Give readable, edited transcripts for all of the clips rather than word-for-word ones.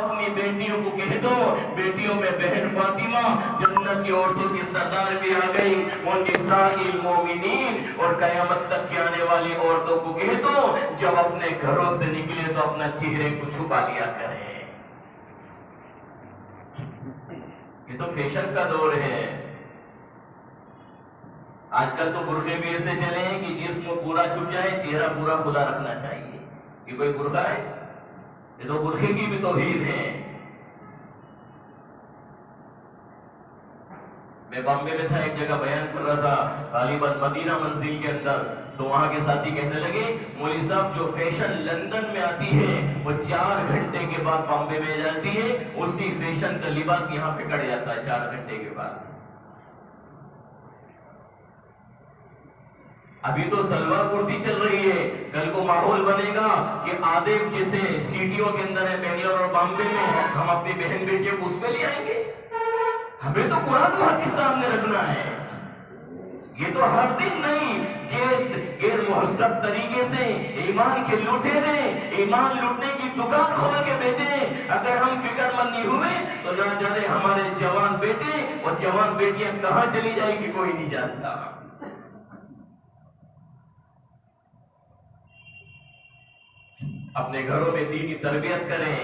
اپنی بیٹیوں کو کہہ دو، بیٹیوں میں بہن فاطمہ جنت کی عورتوں کی سردار بھی آ گئی، وہ نساء المومنین، اور قیامت تک کی آنے والی عورتوں کو کہہ دو جب اپنے گھروں سے نکلے تو اپنا چہرے کو چھپا لیا کریں۔ یہ تو فیشن کا دور ہے۔ آج کل تو برقعے بھی ایسے چلے ہیں کہ جسم پورا چھپ جائے، چہرہ پورا کھلا رکھنا چاہیے۔ یہ کوئی برقع ہے؟ یہ تو برقعے کی بھی توہین ہے۔ میں بامبے میں تھا، ایک جگہ بیان کر رہا تھا غالباً مدینہ منزل کے اندر، تو وہاں کے ساتھی کہنے لگے مولوی صاحب جو فیشن لندن میں آتی ہے وہ 4 گھنٹے کے بعد بامبے میں جاتی ہے، اسی فیشن کا لباس یہاں پہ کٹ جاتا ہے 4 گھنٹے کے بعد۔ ابھی تو سلوار کرتی چل رہی ہے، کل کو ماحول بنے گا کہ آدھے جیسے سٹیوں کے اندر ہے بنگلور اور بامبے میں، ہم اپنی بہن بیٹیوں کو اس پہ لے آئیں گے۔ ہمیں تو قرآن کو حدیث سامنے رکھنا ہے۔ یہ تو ہر دن نہیں کہ غیر مہذب طریقے سے ایمان کے لٹیرے ایمان لوٹنے کی دکان کھول کے بیٹھے۔ اگر ہم فکر مند نہیں ہوئے تو نہ جانے ہمارے جوان بیٹے اور جوان بیٹیاں کہاں چلی جائے گی کوئی نہیں جانتا۔ اپنے گھروں میں دینی تربیت کریں،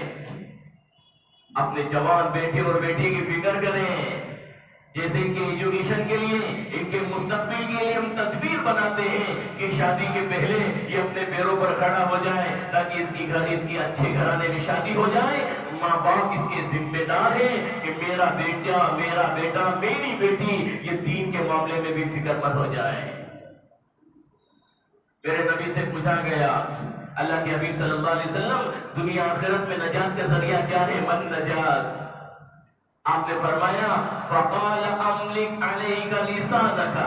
اپنے جوان بیٹے اور بیٹی کی فکر کریں، جیسے ان کے ایجوکیشن کے لیے، ان کے مستقبل کے لیے ہم تدبیر بناتے ہیں کہ شادی کے پہلے یہ اپنے پیروں پر کھڑا ہو جائے تاکہ اس کی اچھے گھرانے میں شادی ہو جائے۔ ماں باپ اس کے ذمہ دار ہیں کہ میرا بیٹا میری بیٹی یہ دین کے معاملے میں بھی فکر مند ہو جائے۔ میرے نبی سے پوچھا گیا، اللہ کے حبیب صلی اللہ علیہ وسلم دنیا آخرت میں نجات کا ذریعہ کیا ہے؟ من نجات؟ آپ نے فرمایا فقال املک علیک لسانک۔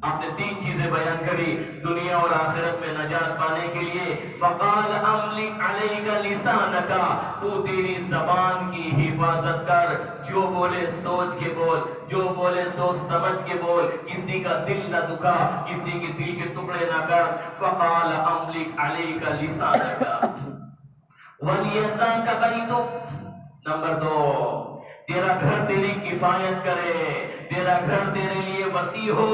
آپ نے 3 چیزیں بیان کری دنیا اور آخرت میں نجات پانے کے لیے۔ فقال املک علیک لسانک، تو تیری زبان کی حفاظت کر، جو بولے سوچ کے بول، جو بولے سوچ سمجھ کے بول، کسی کا دل نہ دکھا، کسی کے دل کے ٹکڑے نہ کر۔ فقال املک علیک لسانک ولیساک بیتک۔ نمبر 2، تیرا گھر تیری کفایت کرے، تیرا گھر تیرے لیے وسیع ہو،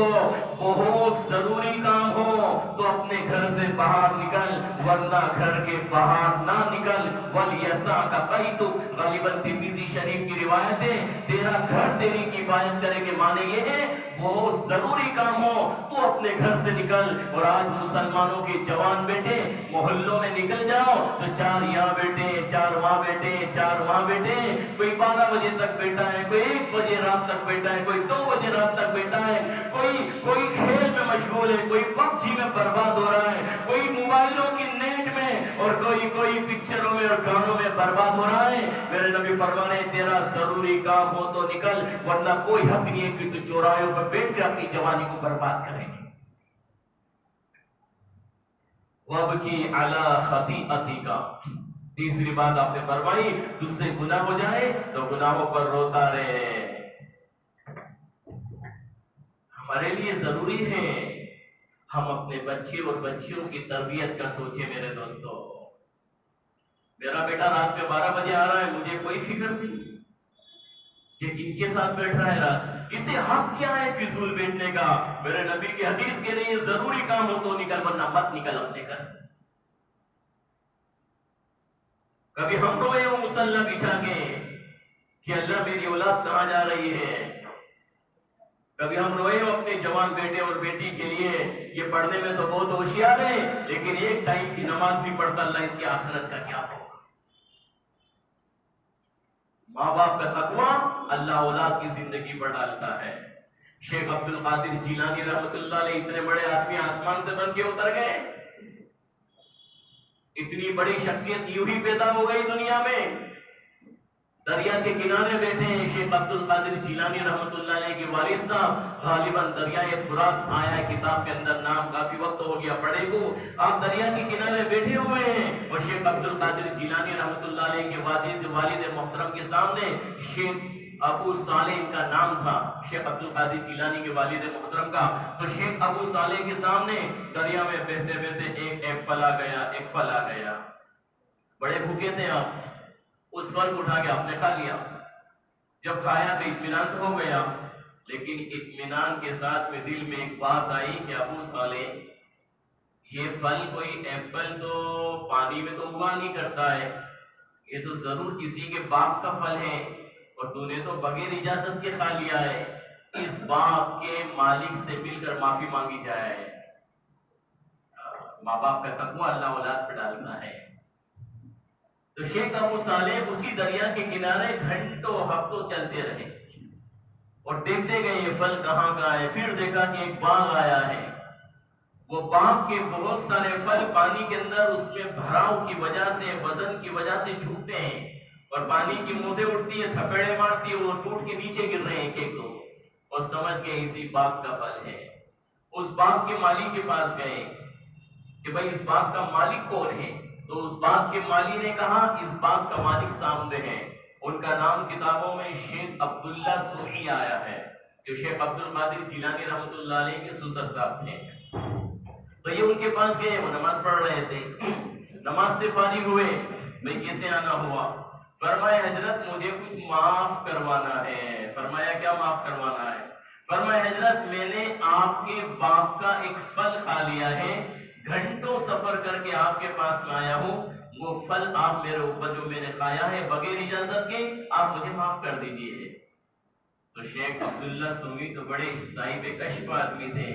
بہت ضروری کام ہو تو اپنے گھر سے باہر نکل، ورنہ گھر کے باہر نہ نکل۔ وَلْيَسَعْكَ بَيْتُكَ، غالباً ترمذی شریف کی روایت ہے، تیرا گھر تیری کفایت کرے کے معنی یہ ہے بہت ضروری کام ہو تو اپنے گھر سے نکل۔ اور آج مسلمانوں کے جوان بیٹے محلوں میں نکل جاؤ تو 4 یہاں بیٹے، 4 وہاں بیٹے، 4 وہاں بیٹے، کوئی 12 بجے تک بیٹا ہے، کوئی 1 بجے رات تک بیٹا ہے، کوئی 2 بجے رات تک بیٹا ہے، کوئی کھیل میں مشغول ہے، کوئی PUBG میں برباد ہو رہا ہے، کوئی موبائلوں کی نیٹ میں، اور کوئی پکچروں میں اور گانوں میں برباد ہو رہا ہے۔ میرے نبی فرما رہے ہیں تیرا ضروری کام ہو تو نکل، ورنہ کوئی حق نہیں ہے کہ تو چوراہوں پر بیٹھ کے اپنی جوانی کو برباد کریں گے۔ وَابْكِي عَلَىٰ خَطِيئَتِكَ، تیسری بات آپ نے فرمائی تجھ سے گناہ ہو جائے تو گناہوں پر روتا رہے۔ ہمارے لیے ضروری ہے ہم اپنے بچے اور بچیوں کی تربیت کا سوچیں۔ میرے دوستو، میرا بیٹا رات میں 12 بجے آ رہا ہے، مجھے کوئی فکر نہیں کہ کن کے ساتھ بیٹھ رہا ہے رات، اسے حق کیا ہے فضول بیٹھنے کا؟ میرے نبی کی حدیث کے لیے ضروری کام ہو تو نکل، ورنہ مت نکل اپنے گھر سے۔ کبھی ہم روئے ہو مصلی بچھا کے کہ اللہ میری اولاد کہاں جا رہی ہے؟ کبھی ہم روئے ہو اپنے جوان بیٹے اور بیٹی کے لیے یہ پڑھنے میں تو بہت ہوشیار ہے لیکن ایک ٹائم کی نماز بھی پڑھتا، اللہ اس کی آخرت کا کیا ہوگا؟ ماں باپ کا تقویٰ اللہ اولاد کی زندگی پر ڈالتا ہے۔ شیخ عبد القادر جیلانی رحمۃ اللہ علیہ اتنے بڑے آدمی آسمان سے بن کے اتر گئے، اتنی بڑی شخصیت یوں ہی پیدا ہو گئی دنیا میں، دریا کے کنارے بیٹھے ہیں۔ شیخ عبد القادر جیلانی رحمۃ اللہ علیہ کے والد صاحب غالباً دریائے فرات آیا ہے کتاب کے اندر، نام کافی وقت ہو گیا پڑھے کو، آپ دریا کے کنارے بیٹھے ہوئے ہیں اور شیخ عبد القادر جیلانی رحمۃ اللہ علیہ کے والد محترم کے سامنے شیخ ابو صالح ان کا نام تھا، شیخ عبد القادر جیلانی کے والد محترم کا، تو شیخ ابو صالح کے سامنے دریا میں بہتے بہتے ایک پھل آ گیا، ایک پھل آ گیا، بڑے بھوکے تھے آپ، اس پھل کو اٹھا کے آپ نے کھا لیا. جب کھایا تو اطمینان تو ہو گیا، لیکن اطمینان کے ساتھ میں دل میں ایک بات آئی کہ ابو صالح یہ پھل کوئی ایپل تو پانی میں تو اگا نہیں کرتا ہے، یہ تو ضرور کسی کے باغ کا پھل ہے، اور تو نے تو بغیر اجازت کے کھا لیا ہے. اس باغ کے مالک سے مل کر معافی مانگی جائے. ماں باپ کا تقوی اللہ اولاد پہ ڈالتا ہے. تو شیخ ابو صالح اسی دریا کے کنارے گھنٹوں ہفتوں چلتے رہے اور دیکھتے گئے یہ پھل کہاں کا ہے. پھر دیکھا کہ ایک باغ آیا ہے، وہ باغ کے بہت سارے پھل پانی کے اندر اس میں بھراؤ کی وجہ سے، وزن کی وجہ سے چھوٹتے ہیں، اور پانی کی موجیں اڑتی ہے، تھپیڑے مارتی ہے، وہ ٹوٹ کے نیچے گر رہے ہیں ایک دو، اور سمجھ گئے اسی باغ کا پھل ہے. اس باغ کے مالک کے پاس گئے کہ بھائی اس باغ کا مالک کون ہے؟ تو اس باغ کے مالی نے کہا اس باغ کا مالک سامنے ہے. ان کا نام کتابوں میں شیخ عبداللہ سوئی آیا ہے، جو شیخ عبد القادر جیلانی رحمۃ اللہ علیہ کے سسر صاحب تھے. تو یہ ان کے پاس گئے، وہ نماز پڑھ رہے تھے. نماز سے فارغ ہوئے، بھائی کیسے آنا ہوا؟ فرمایا حضرت مجھے کچھ معاف کروانا ہے. فرمایا کیا معاف کروانا ہے؟ فرمایا حضرت میں نے آپ کے باغ کا ایک پھل کھا لیا ہے، گھنٹوں سفر کر کے آپ کے پاس میں آیا ہوں، وہ پھل آپ میرے اوپر جو میں نے کھایا ہے بغیر اجازت کے، آپ مجھے معاف کر دیجئے. تو شیخ عبداللہ سنگی تو بڑے صاحب کشف آدمی تھے،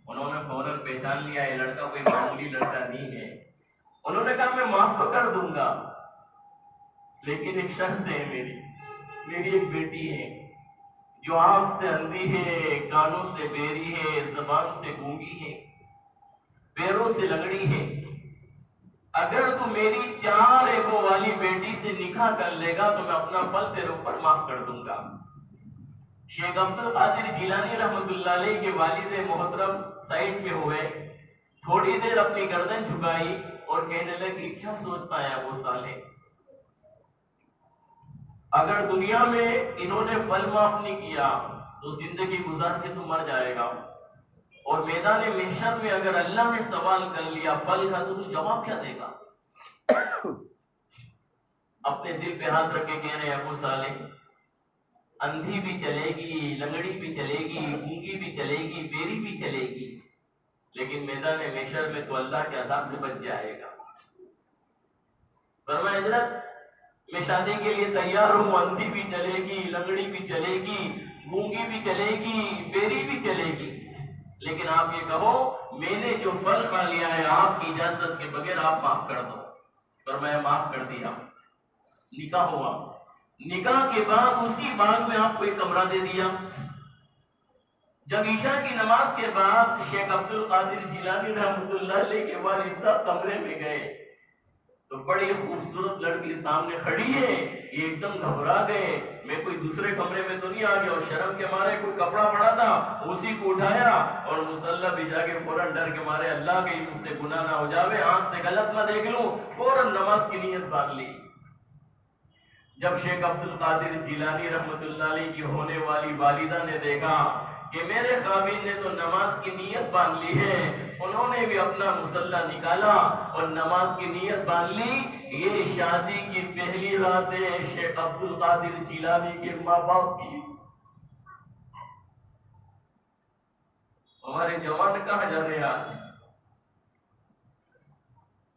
انہوں نے فوراً پہچان لیا یہ لڑکا کوئی معمولی لڑکا نہیں ہے. انہوں نے کہا میں معاف تو کر دوں گا، لیکن ایک شرط ہے میری ایک بیٹی ہے جو آنکھ سے اندھی ہے، کانوں سے بیری ہے، زبان سے گونگی ہے، پیروں سے لنگڑی ہے. اگر تو میری 4 ایبوں والی بیٹی سے نکاح کر لے گا تو میں اپنا پھل تیرے اوپر معاف کر دوں گا. شیخ عبد القادر جیلانی رحمۃ اللہ علیہ کے والد محترم سائڈ میں ہوئے، تھوڑی دیر اپنی گردن جھکائی اور کہنے لگی کیا سوچتا ہے ابو صالح؟ اگر دنیا میں انہوں نے پھل معاف نہیں کیا تو زندگی گزار کے تو مر جائے گا، اور میدان محشر میں اگر اللہ نے سوال کر لیا پھل کا تو جواب کیا دے گا؟ اپنے دل پہ ہاتھ رکھ کے کہہ رہے ہیں ابو صالح اندھی بھی چلے گی، لنگڑی بھی چلے گی، گونگی بھی چلے گی، بیری بھی چلے گی، لیکن میدان محشر میں تو اللہ کے عذاب سے بچ جائے گا. فرمایا حضرت میں شادی کے لیے تیار ہوں، اندھی بھی چلے گی، لنگڑی بھی چلے گی، گونگی بھی چلے گی، بیری بھی چلے گی، لیکن آپ یہ کہو میں نے جو پھل کھا لیا ہے آپ کی اجازت کے بغیر آپ معاف کر دو. فرمایا معاف کر دیا. نکاح ہوا. نکاح کے بعد اسی باغ میں آپ کو ایک کمرہ دے دیا. جب عشاء کی نماز کے بعد شیخ عبد القادر جیلانی رحمۃ اللہ علیہ کے والد صاحب کمرے میں گئے تو بڑی خوبصورت لڑکی سامنے کھڑی ہے. یہ ایک دم گھبرا گئے، میں کوئی دوسرے کمرے میں تو نہیں آ گیا، اور شرم کے مارے کوئی کپڑا پڑا تھا اسی کو اٹھایا اور مصلی بھی جا کے فوراً ڈر کے مارے اللہ کے مجھ سے گناہ نہ ہو جاوے، آنکھ سے غلط نہ دیکھ لوں، فوراً نماز کی نیت باندھ لی. جب شیخ عبد القادر جیلانی رحمۃ اللہ علیہ کی ہونے والی والدہ نے دیکھا کہ میرے خاوند نے تو نماز کی نیت باندھ لی ہے، انہوں نے بھی اپنا مصلی نکالا اور نماز کی نیت باندھ لی. یہ شادی کی پہلی رات ہے شیخ عبد القادر جیلانی کے ماں باپ کی. ہمارے جوان کہاں جا رہے ہیں آج؟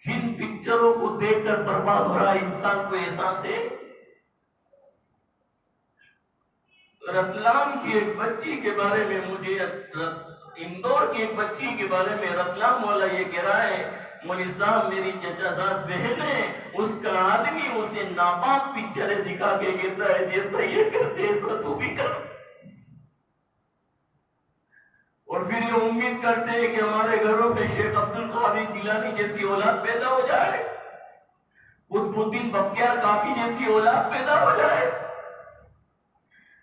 کن پکچروں کو دیکھ کر برباد ہو رہا ہے انسان کو احساس ہے. رتلام کی ایک بچی کے بارے میں مجھے اندور کی ایک بچی کے بارے میں رتلام والا یہ کہہ رہا ہے مولوی صاحب میری چچا زاد بہن ہے، اس کا آدمی اسے ناپاک پکچریں دکھا کے کہتا ہے جیسا یہ کرتے ایسا تو بھی کر، اور پھر یہ امید کرتے ہیں کہ ہمارے گھروں میں شیخ عبد القادر جیلانی جیسی اولاد پیدا ہو جائے، قطب الدین بختیار کاکی جیسی اولاد پیدا ہو جائے.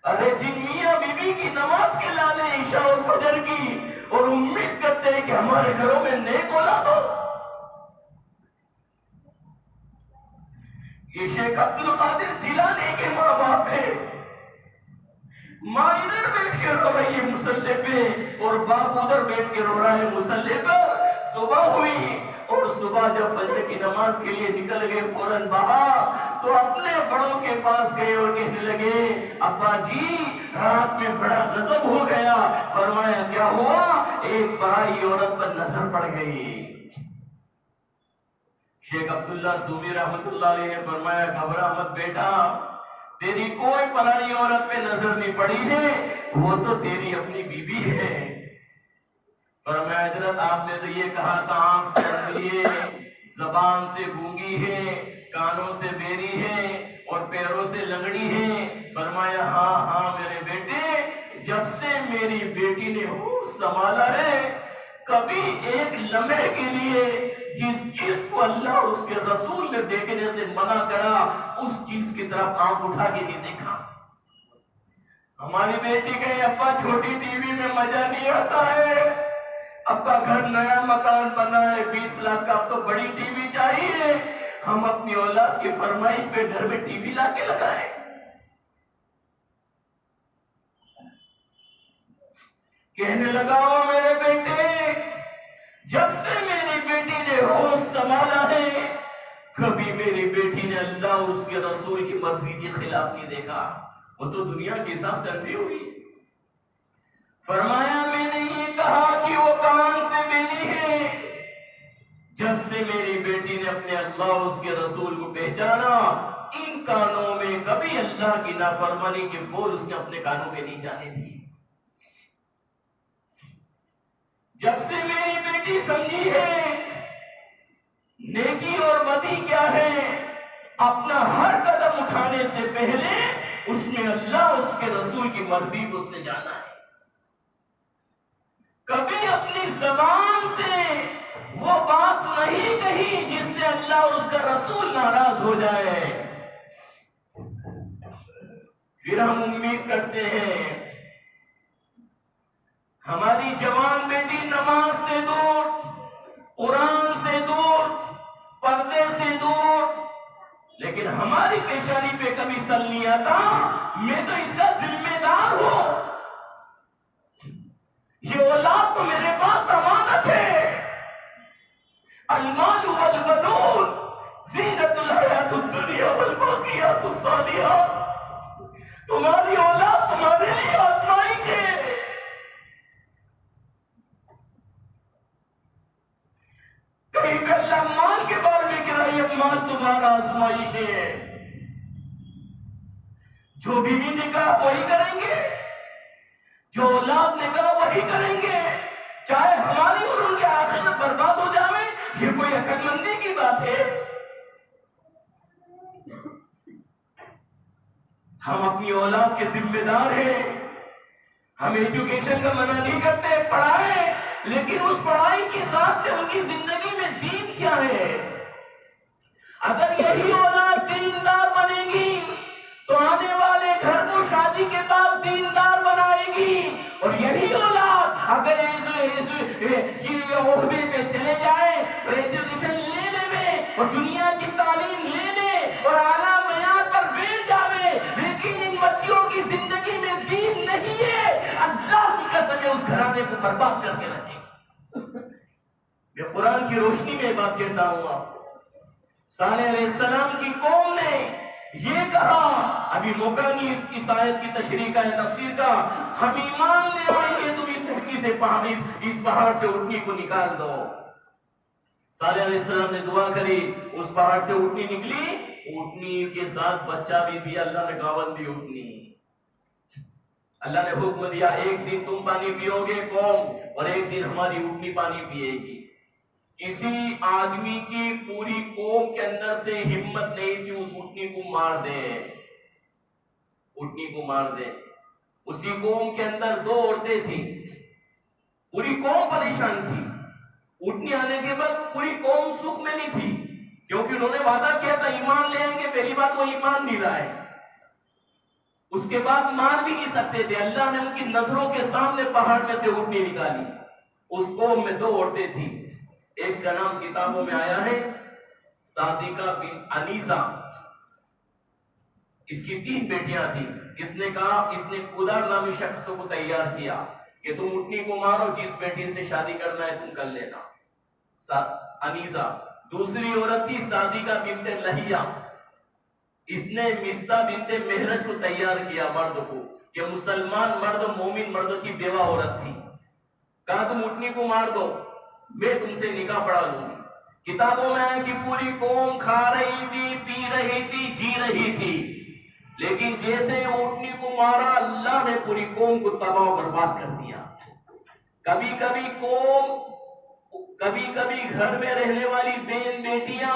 ارے جن میاں بی بی کی نماز کے لانے عشاء اور فجر کی اور امید کرتے ہیں کہ ہمارے گھروں میں نیک اولاد ہو. یہ شیخ عبد القادر جیلانی کے ماں باپ ہے. ماں ادھر بیٹھ کے رو رہی ہے مصلی پہ اور باپ ادھر بیٹھ کے رو رہا ہے مصلی پر. صبح ہوئی اور صبح جب فجر کی نماز کے لیے نکل گئے فوراً باہر تو اپنے بڑوں کے پاس گئے اور کہنے لگے ابا جی رات میں بڑا غضب ہو گیا. فرمایا کیا ہوا؟ ایک پرائی عورت پر نظر پڑ گئی. شیخ عبداللہ سومی رحمت اللہ علیہ نے فرمایا گھبرا مت بیٹا، تیری کوئی پرائی عورت پہ نظر نہیں پڑی ہے، وہ تو تیری اپنی بیوی ہے. فرمایا حضرت آپ نے تو یہ کہا تھا آنکھ سے اندھی ہے، زبان سے گونگی ہے، کانوں سے بیری ہے اور پیروں سے لنگڑی ہے. فرمایا ہاں ہاں میرے بیٹے، جب سے میری بیٹی نے ہوش سنبھالا ہے کبھی ایک لمحے کے لیے جس چیز کو اللہ اور اس کے رسول نے دیکھنے سے منع کرا اس چیز کی طرف آنکھ اٹھا کے نہیں دیکھا. ہماری بیٹی کہے ابا چھوٹی ٹی وی میں مزہ نہیں آتا ہے، ابا گھر نیا مکان بنا ہے 20 لاکھ کا، اب تو بڑی ٹی وی چاہیے. ہم اپنی اولاد کی فرمائش پہ گھر میں ٹی وی لا کے لگائے. کہنے لگا میرے بیٹے جب سے میری بیٹی نے ہوش سنبھالا ہے کبھی میری بیٹی نے اللہ اور اس کے رسول کی مرضی کے خلاف نہیں دیکھا. وہ تو دنیا کے حساب سے اندھی ہوئی. فرمایا میں نے یہ کہا کہ وہ کان سے میری ہے، جب سے میری بیٹی نے اپنے اللہ اور اس کے رسول کو پہچانا ان کانوں میں کبھی اللہ کی نافرمانی کے بول اس نے اپنے کانوں پہ نہیں جانے دی. جب سے میری بیٹی سمجھی ہے نیکی اور بدی کیا ہے، اپنا ہر قدم اٹھانے سے پہلے اس میں اللہ اور اس کے رسول کی مرضی کو اس نے جانا ہے. کبھی اپنی زبان سے وہ بات نہیں کہی جس سے اللہ اور اس کا رسول ناراض ہو جائے. پھر ہم امید کرتے ہیں ہماری جوان بیٹی نماز سے دور، قرآن سے دور، پردے سے دور، لیکن ہماری پیشانی پہ کبھی سل نہیں آتا میں تو اس کا ذمہ دار ہوں. یہ اولاد تو میرے پاس امانت ہے. المال والبنون زینت الحیات الدنیا والباقیات الصالحات. تمہاری اولاد تمہارے لیے آزمائش ہے. کہیں پہ اللہ مال کے بارے میں کہہ رہا ہے یہ مال تمہارا آزمائش ہے. جو بیوی نے کہا وہی کریں گے، جو اولاد نے کہا وہی کریں گے، چاہے ہماری اور ان کے آخرت برباد ہو جائے. یہ کوئی عقل مندی کی بات ہے؟ ہم اپنی اولاد کے ذمہ دار ہیں. ہم ایجوکیشن کا منع نہیں کرتے، پڑھائیں، لیکن اس پڑھائی کے ساتھ ان کی زندگی میں دین کیا ہے. اگر یہی اولاد دیندار بنے گی تو آنے والے گھر کو شادی کے بعد دیندار بنائے گی. اور یہی اولاد اگر یہ عہدے پہ چلے جائے اور ایجوکیشن لے لے اور دنیا کی تعلیم لے لے اور اعلیٰ معیار پر بیٹھ جاوے لیکن ان بچیوں کی زندگی میں دین نہیں ہے، اللہ کی قسم ہے اس گھرانے کو برباد کر کے رکھے گی. میں قرآن کی روشنی میں بات کہتا ہوں آپ کو. صالح علیہ السلام کی قوم نے یہ کہا، ابھی موقع نہیں اس آیت کی تشریح کا یا تفسیر کا، ہم ایمان لے آئیں گے تم اس اٹھنی سے اس پہاڑ سے اٹھنی کو نکال دو. صالح علیہ السلام نے دعا کری، اس پہاڑ سے اٹھنی نکلی، اٹھنی کے ساتھ بچہ بھی دیا. اللہ نے گاون دی اٹھنی. اللہ نے حکم دیا ایک دن تم پانی پیو گے قوم اور ایک دن ہماری اٹھنی پانی پیے گی. کسی آدمی کی پوری قوم کے اندر سے ہمت نہیں تھی اس اٹھنی کو مار دے، اٹھنی کو مار دے. اسی قوم کے اندر 2 عورتیں تھیں، پوری قوم پریشان تھی. اٹھنی آنے کے بعد پوری قوم سکھ میں نہیں تھی کیونکہ انہوں نے وعدہ کیا تھا ایمان لے آئیں گے. پہلی بات وہ ایمان نہیں لائے، اس کے بعد مار بھی نہیں سکتے تھے. اللہ نے ان کی نظروں کے سامنے پہاڑ میں سے اٹھنی نکالی. اس قوم میں 2 عورتیں تھیں. ایک کا نام کتابوں میں آیا ہے صادقہ بن انیسہ. اس کی 3 بیٹیاں تھیں. اس نے کہا، اس نے قدر نامی شخص کو تیار کیا کہ تم اٹھنی کو مارو، جس بیٹی سے شادی کرنا ہے تم کر لینا. انیسہ، دوسری عورت تھی صادقہ بنت لہیہ، اس نے مصطح بنت مہرج کو تیار کیا مرد کو، کہ مسلمان مرد مومن مرد کی بیوہ عورت تھی، کہا تم اٹھنی کو مار دو، میں تم سے نکاح پڑھا لوں گی۔ کتابوں میں ہے کہ پوری قوم کھا رہی تھی، پی رہی تھی، جی رہی تھی، لیکن جیسے اونٹنی کو مارا اللہ نے پوری قوم کو تباہ و برباد کر دیا۔ کبھی کبھی گھر میں رہنے والی بہن بیٹیاں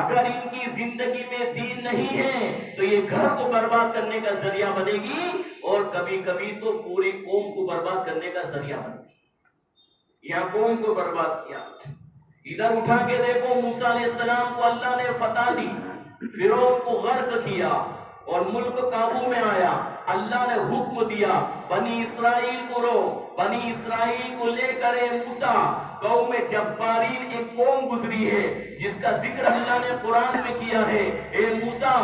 اگر ان کی زندگی میں دین نہیں ہے تو یہ گھر کو برباد کرنے کا ذریعہ بنے گی، اور کبھی کبھی تو پوری قوم کو برباد کرنے کا ذریعہ بنے گی۔ یہاں قوم کو برباد کیا۔ ادھر اٹھا کے دیکھو، موسیٰ علیہ السلام کو اللہ نے فتح دی، فرعون کو غرق کیا اور ملک قابو میں آیا۔ اللہ نے حکم دیا بنی اسرائیل کو رو، بنی اسرائیل کو لے کر اے موسیٰ، قوم جبارین ایک قوم گزری ہے جس کا ذکر اللہ نے قرآن میں کیا ہے، اے موسیٰ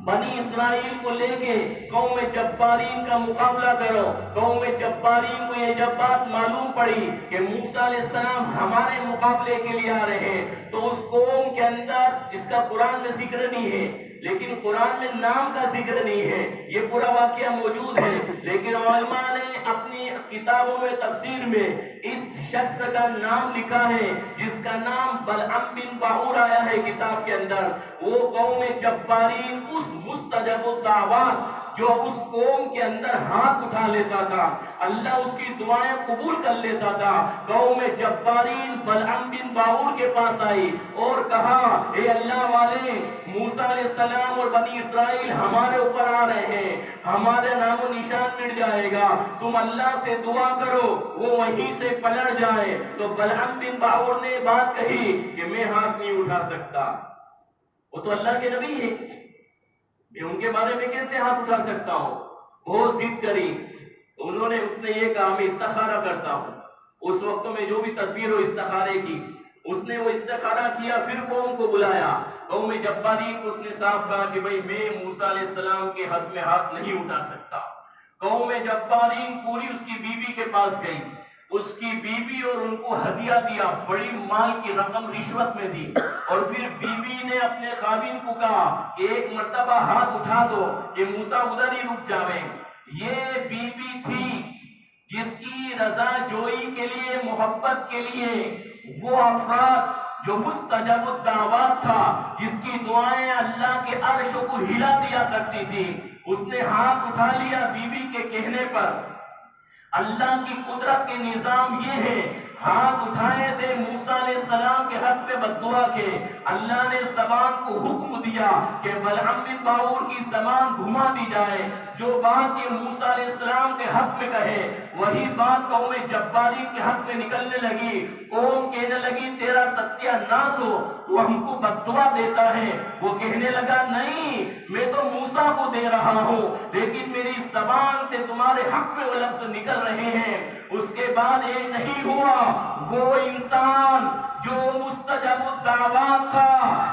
بنی اسرائیل کو لے کے قوم جبارین کا مقابلہ کرو۔ قوم جبارین کو یہ جب بات معلوم پڑی کہ موسیٰ علیہ السلام ہمارے مقابلے کے لیے آ رہے ہیں، تو اس قوم کے اندر، اس کا قرآن میں ذکر نہیں ہے، لیکن قرآن میں نام کا ذکر نہیں ہے، یہ پورا واقعہ موجود ہے، لیکن علماء نے اپنی کتابوں میں تفسیر میں اس شخص کا نام لکھا ہے جس کا نام بلعم بن باعور آیا ہے کتاب کے اندر۔ وہ قوم جبارین اس مستجب الدعوات جو اس قوم کے اندر ہاتھ اٹھا لیتا تھا، اللہ اس کی دعائیں قبول کر لیتا تھا۔ قوم جبارین بلعم بن باعور کے پاس آئی اور کہا، اے اللہ والے، موسیٰ علیہ السلام اور بنی اسرائیل ہمارے اوپر آ رہے ہیں، ہمارے نام و نشان مٹ جائے گا، تم اللہ سے دعا کرو وہ وہیں سے پلٹ جائے۔ تو بلعم بن باعور نے بات کہی کہ میں ہاتھ نہیں اٹھا سکتا، وہ تو اللہ کے نبی ہے، میں ان کے بارے میں کیسے ہاتھ اٹھا سکتا ہوں؟ بہت ضد کری، انہوں نے، اس نے یہ کہا میں استخارہ کرتا ہوں۔ اس وقت میں جو بھی تدبیر ہو استخارے کی، اس نے وہ استخارہ کیا، پھر قوم کو بلایا، قوم جبارین کو اس نے صاف کہا کہ بھئی میں موسیٰ علیہ السلام کے حق میں ہاتھ نہیں اٹھا سکتا۔ قوم جبارین پوری اس کی بیوی کے پاس گئی، اس کی بیوی اور ان کو ہدیہ دیا، بڑی مال کی رقم رشوت میں دی، اور پھر بیوی نے اپنے خاوند کو کہا کہ ایک مرتبہ ہاتھ اٹھا دو کہ موسیٰ ادھر ہی رک جاوے۔ یہ بیوی تھی جس کی رضا جوئی کے لیے، محبت کے لیے، وہ افراد جو مستجب الدعوات تھا، جس کی دعائیں اللہ کے عرش کو ہلا دیا کرتی تھی، اس نے ہاتھ اٹھا لیا بیوی کے کہنے پر۔ اللہ کی قدرت کے نظام یہ ہے، ہاتھ اٹھائے تھے موسیٰ علیہ السلام کے حق میں بددعا کے، اللہ نے زبان کو حکم دیا کہ بلعم بن باعور کی زبان گھما دی جائے، جو بات یہ موسیٰ علیہ السلام کے حق میں کہے وہی بات قوم جبارین کے حق میں نکلنے لگی۔ قوم کہنے لگی تیرا ستیہ ناس ہو، تو ہم کو بددعا دیتا ہے۔ وہ کہنے لگا نہیں، میں تو موسیٰ کو دے رہا ہوں، لیکن میری زبان سے تمہارے حق میں وہ لفظ نکل رہے ہیں۔ اس کے بعد یہ نہیں ہوا، وہ انسان جو مستجب الدعوات تھا،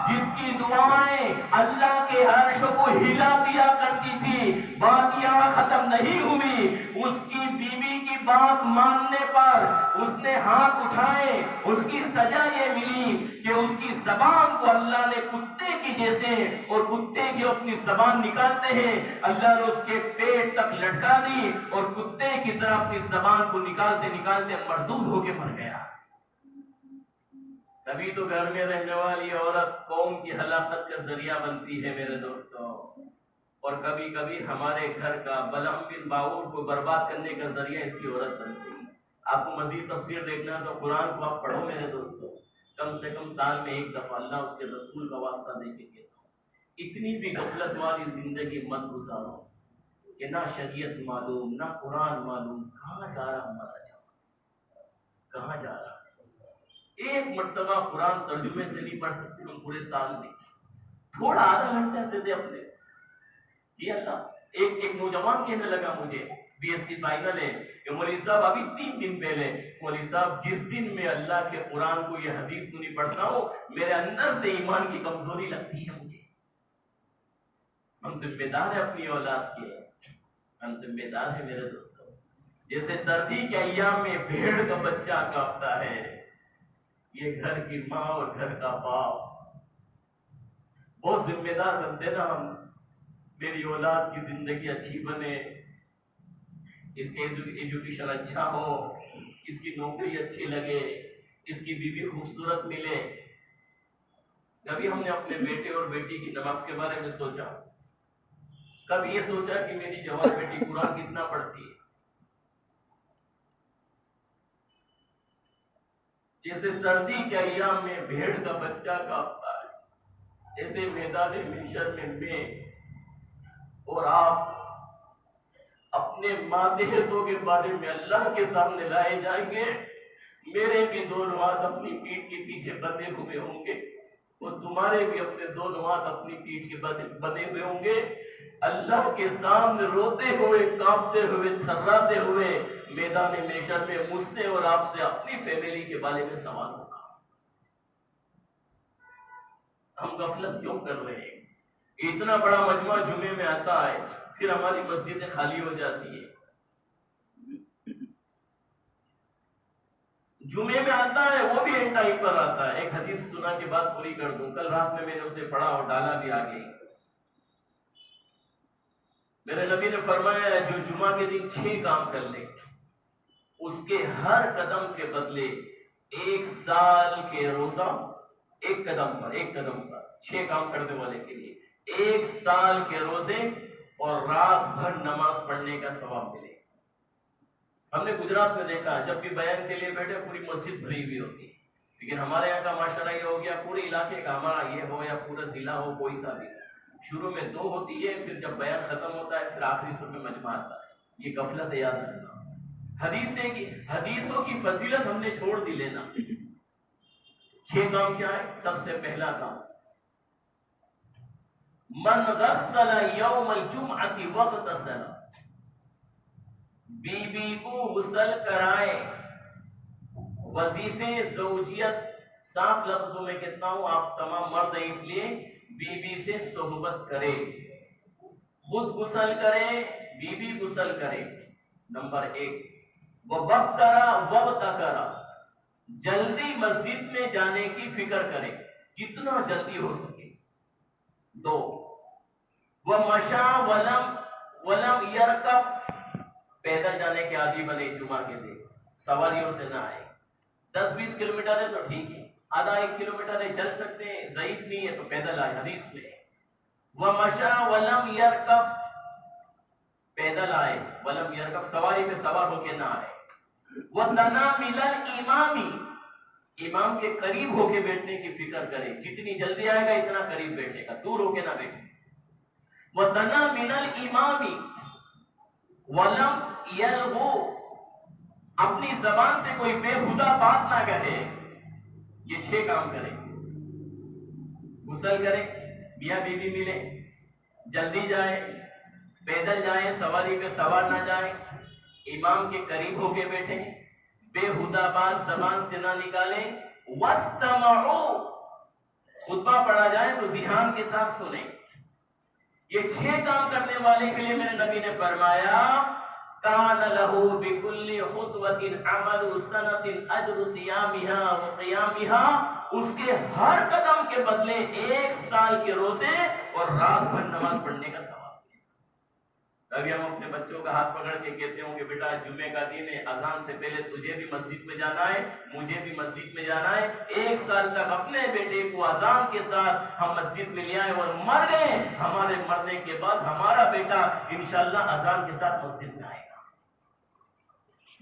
جس کی دعائیں اللہ کے عرش کو ہلا دیا کرتی تھی، بات یہاں ختم نہیں ہوئی۔ اس کی بیوی کی بات ماننے پر اس نے ہاتھ اٹھائے، اس کی سزا یہ ملی کہ اس کی زبان کو اللہ نے کتے کی جیسے، اور کتے کی اپنی زبان نکالتے ہیں، اللہ نے اس کے پیٹ تک لٹکا دی، اور کتے کی طرح اپنی زبان کو نکالتے نکالتے مردود ہو کے مر گیا۔ تبھی تو گھر میں رہنے والی عورت قوم کی ہلاکت کا ذریعہ بنتی ہے میرے دوستوں، اور کبھی کبھی ہمارے گھر کا بلعم بن باعور کو برباد کرنے کا ذریعہ اس کی عورت بنتی ہے۔ آپ کو مزید تفسیر دیکھنا ہے تو قرآن کو آپ پڑھو میرے دوستوں، کم سے کم سال میں ایک دفعہ، اللہ اس کے رسول کا واسطہ دے کے کہتا ہوں، اتنی بھی غفلت والی زندگی مت گزارو کہ نہ شریعت معلوم، نہ قرآن معلوم، کہاں جا رہا ہمارا جوان، کہاں جا رہا۔ ایک مرتبہ قرآن ترجمے سے نہیں پڑھ سکتے ہم پورے سال میں، تھوڑا آدھا گھنٹہ دے دے اپنے یہ اللہ۔ ایک نوجوان کہنے لگا مجھے، بی ایس سی فائنل ہے، کہ مولوی صاحب ابھی 3 دن پہلے، مولوی صاحب جس دن میں اللہ کے قرآن کو یہ حدیث کو نہیں پڑھتا ہوں، میرے اندر سے ایمان کی کمزوری لگتی ہے مجھے۔ ہم ذمہ دار ہے اپنی اولاد کے، ہم ذمہ دار ہے میرے دوستوں۔ جیسے سردی کے ایام میں بھیڑ کا بچہ کانپتا ہے، یہ گھر کی ماں اور گھر کا باپ بہت ذمہ دار بنتے نا ہم. میری اولاد کی زندگی اچھی بنے، اس کے ایجوکیشن اچھا ہو، اس کی نوکری اچھی لگے، اس کی بیوی خوبصورت ملے. کبھی ہم نے اپنے بیٹے اور بیٹی کی نماز کے بارے میں سوچا؟ کبھی یہ سوچا کہ میری جوان بیٹی قرآن کتنا پڑھتی ہے؟ جیسے سردی کے ایام میں بھیڑ کا بچہ کانپتا ہے، ایسے میدان محشر میں اور آپ اپنے ماتحتوں کے بارے میں اللہ کے سامنے لائے جائیں گے. میرے بھی دونوں ہاتھ اپنی پیٹھ کے پیچھے بندھے ہوئے ہوں گے اور تمہارے بھی اپنے دونوں ہاتھ اپنی پیٹھ کے بندھے ہوئے ہوں گے. اللہ کے سامنے روتے ہوئے، کانپتے ہوئے، تھراتے ہوئے میدان محشر میں مجھ سے اور آپ سے اپنی فیملی کے بارے میں سوال ہوگا. ہم غفلت کیوں کر رہے ہیں؟ اتنا بڑا مجمع جمعے میں آتا ہے، پھر ہماری مسجدیں خالی ہو جاتی ہے. جمعے میں آتا ہے وہ بھی ایک ٹائم پر آتا ہے. ایک حدیث سنا کے بعد پوری کر دوں. کل رات میں نے اسے پڑھا اور ڈالا بھی آگے. میرے نبی نے فرمایا جو جمعہ کے دن 6 کام کر لے اس کے ہر قدم کے بدلے 1 سال کے روزہ، ایک قدم پر 6 کام کرنے والے کے لیے 1 سال کے روزے اور رات بھر نماز پڑھنے کا ثواب ملے. ہم نے گجرات میں دیکھا جب بھی بیان کے لیے بیٹھے پوری مسجد بھری ہوئی ہوتی ہے، لیکن ہمارے یہاں کا معاشرہ یہ ہو گیا پورے علاقے کا، ہمارا یہ ہو یا پورا ضلع ہو کوئی سا بھی، شروع میں 2 ہوتی ہے، پھر جب بیان ختم ہوتا ہے پھر آخری سر میں مجمع آتا ہے. یہ غفلت یاد رکھنا. حدیثوں کی فضیلت ہم نے چھوڑ دی لینا. 6 کام کیا ہے؟ سب سے پہلا کام من غسل یوم الجمعۃ واغتسل، بیوی کو غسل کرائے. وظیفے زوجیت صاف لفظوں میں کہتا ہوں، آپ تمام مرد ہیں اس لیے بیوی سے صحبت کرے، خود غسل کرے، بیوی غسل کرے. نمبر 1 وَبَكَّرَ جلدی مسجد میں جانے کی فکر کرے، جتنا جلدی ہو سکے. 2 وَمَشَى وَلَمْ يَرْكَبْ پیدل جانے کے عادی بنے جمعہ کے دن، سواریوں سے نہ آئے. 10-20 کلومیٹر ہے تو ٹھیک ہے، آدھا 1 کلومیٹر ہے چل سکتے ہیں، ضعیف نہیں ہے تو پیدل آئے. حدیث میں وَمَشَى وَلَمْ يَرْكَبْ پیدل آئے، وَلَمْ يَرْكَبْ سواری پہ سوار ہو کے نہ آئے. وَدَنَا مِنَ الْإِمَامِ امام کے قریب ہو کے بیٹھنے کی فکر کرے، جتنی جلدی آئے گا اتنا قریب بیٹھے گا، دور ہو کے نہ بیٹھے. وَدَنَا مِنَ الْإِمَامِ وَلَمْ يَلْغُ اپنی زبان سے کوئی بےہودہ بات نہ کہے. یہ 6 کام کرے. غسل کرے، میاں بیوی ملے، جلدی جائے، پیدل جائے، سواری پہ سوار نہ جائے، امام کے قریب ہو کے بیٹھے، بےہودہ بات زبان سے نہ نکالے. وَاسْتَمَعُوا خطبہ پڑھا جائے تو دھیان کے ساتھ سنیں. یہ 6 کام کرنے والے کے لیے میرے نبی نے فرمایا کان لہو بکل خطوۃ عمل سنۃ اجر صیامها وقیامها اس کے ہر قدم کے بدلے 1 سال کے روزے اور رات بھر نماز پڑھنے کا ثواب. ابھی ہم اپنے بچوں کا ہاتھ پکڑ کے کہتے ہوں کہ بیٹا جمعے کا دن ہے، اذان سے پہلے تجھے بھی مسجد میں جانا ہے، مجھے بھی مسجد میں جانا ہے. 1 سال تک اپنے بیٹے کو اذان کے ساتھ ہم مسجد میں لے آئے اور مر گئے. ہمارے مرنے کے بعد ہمارا بیٹا انشاءاللہ اذان کے ساتھ مسجد میں آئے گا.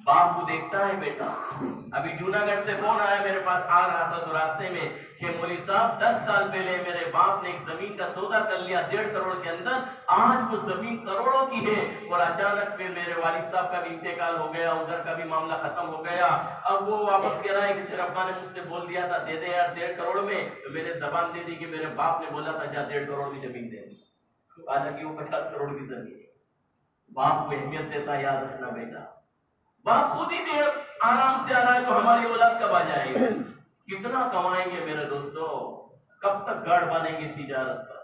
باپ کو دیکھتا ہے بیٹا. ابھی جوناگڑھ سے فون آیا میرے پاس، آ رہا تھا تو راستے میں کہ مولوی صاحب 10 سال پہلے میرے باپ نے ایک زمین کا سودا کر لیا 1.5 کروڑ کے اندر، آج وہ زمین کروڑوں کی ہے اور اچانک میں میرے والد صاحب کا بھی انتقال ہو گیا، ادھر کا بھی معاملہ ختم ہو گیا. اب وہ واپس کہہ رہا ہے کہ تیرے ابا نے مجھ سے بول دیا تھا دے دے یار 1.5 کروڑ میں، تو میں نے زبان دے دی کہ میرے باپ نے بولا تھا جا 1.5 کروڑ کی زمین دے دی. حالانکہ وہ 50 کروڑ کی زمین ہے. باپ کو اہمیت دیتا، یاد رکھنا بیٹا. باپ خود ہی دیر آرام سے آ رہا ہے تو ہماری اولاد کب آ جائے گی؟ کتنا کمائیں گے میرے دوستو؟ کب تک گاڑ باندھیں گے تجارت پر؟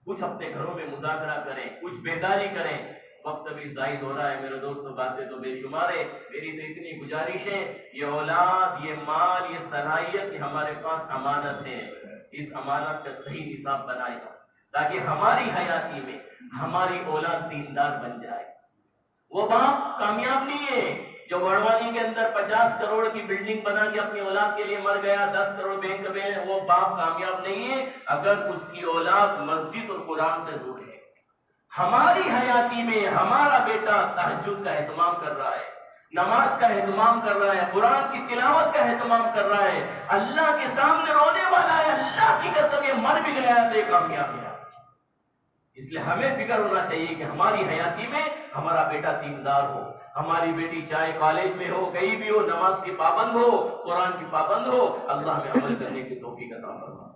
کچھ اپنے گھروں میں مذاکرہ کریں، کچھ بیداری کریں. وقت بھی زائد ہو رہا ہے میرے دوستوں، باتیں تو بے شمار ہے، میری تو اتنی گزارش ہے، یہ اولاد، یہ مال، یہ صلاحیت، یہ ہمارے پاس امانت ہے، اس امانت کا صحیح نصاب بنائے تاکہ ہماری حیاتی میں ہماری اولاد دیندار بن جائے۔ وہ باپ کامیاب نہیں ہے جو بڑوانی کے اندر 50 کروڑ کی بلڈنگ بنا کے اپنی اولاد کے لیے مر گیا، 10 کروڑ بینک میں، وہ باپ کامیاب نہیں ہے اگر اس کی اولاد مسجد اور قرآن سے دور ہے۔ ہماری حیاتی میں ہمارا بیٹا تہجد کا اہتمام کر رہا ہے، نماز کا اہتمام کر رہا ہے، قرآن کی تلاوت کا اہتمام کر رہا ہے، اللہ کے سامنے رونے والا ہے، اللہ کی قسم یہ مر بھی گیا تو یہ کامیاب ہے۔ اس لیے ہمیں فکر ہونا چاہیے کہ ہماری حیاتی میں ہمارا بیٹا دیندار ہو، ہماری بیٹی چاہے کالج میں ہو، کہیں بھی ہو، نماز کی پابند ہو، قرآن کی پابند ہو، اللہ ہمیں عمل کرنے کی توفیق عطا فرمائے۔